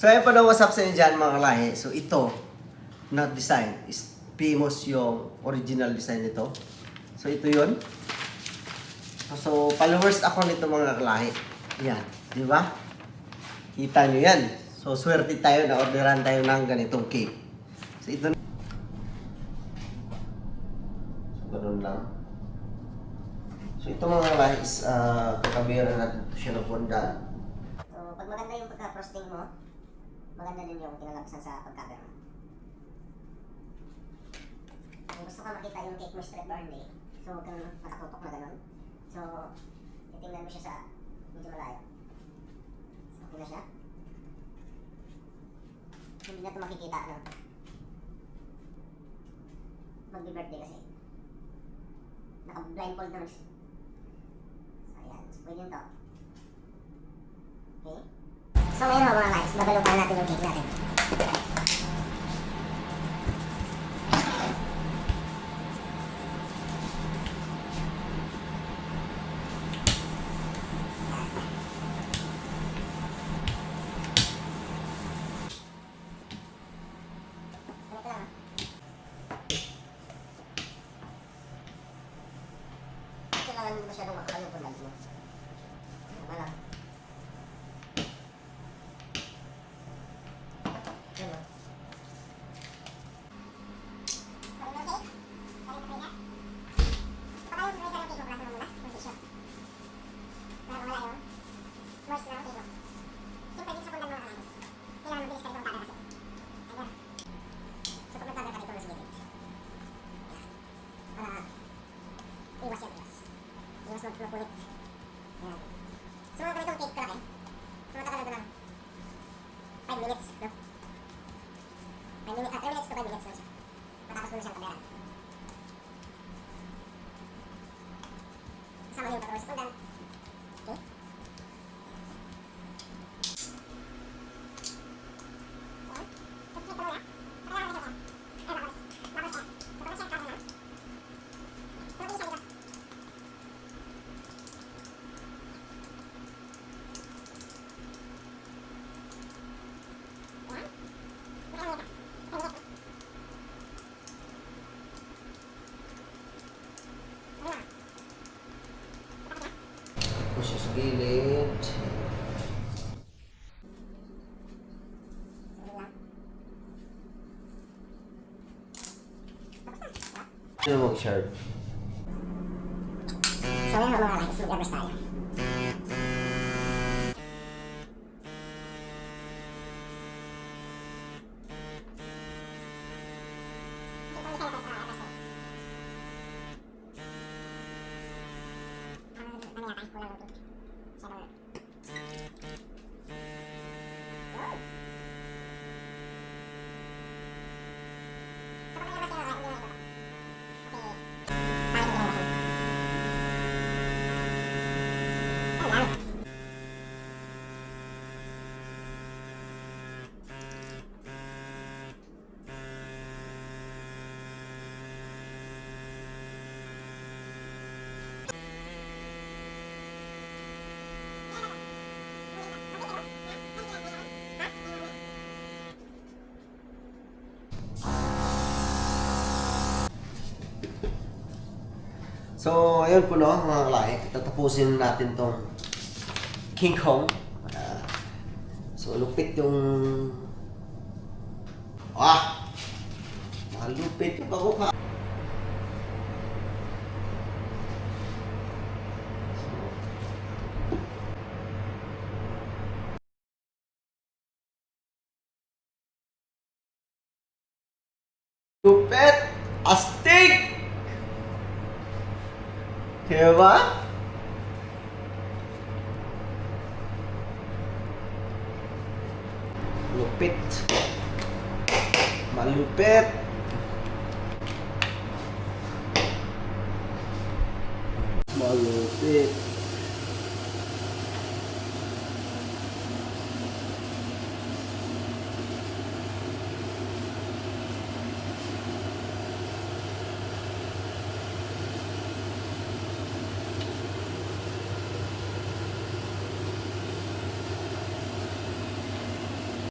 So ayun pa daw, what's up sa inyo dyan mga lahi. So ito, na design, is famous yung original design nito. So ito yun. So followers ako nito mga lahi. Yan, di ba? Kita nyo yan. So swerte tayo na orderan tayo ng ganitong cake. So ito. So ganun lang. So ito mga lahi is kakabiran natin siya ng pundan. So pag maganda yung pagka-frosting mo, maganda din yung kinalabsan sa pagcover mo. Kung gusto ka makita yung cake mo straight burn so huwag kang matatutok na ganun. So, titingnan mo siya sa medyo malayo. So, okay na siya. Hindi na ito makikita, no? Magbi-birthday kasi. Naka-blindfold naman siya. So, ayan. So, pwede yun to. Okay? So ngayon mga likes, babalutan natin yung cake natin. Ganito lang. Kailangan mo masyadong makakal yung pundan mo. Diba lang? Iwas magpulit. Ayan. So mga ganitong cake kalaki. So matagal na ito ng 5 minutes, no? 3 minutes to 5 minutes lang siya. Matapos mo na siyang kameran. Kasama yung pagkawal sa pundan. Okay? Tapos siya sa gilid. Sino mag-sharp? So ngayon mga likes, mag-evers tayo. So, ayun po no, mga like, tatapusin natin tong King Kong. So, lupit yung... malupit yung pagkuka. Lupit! Astig! Diba? Lupit. Malupit. Malupit.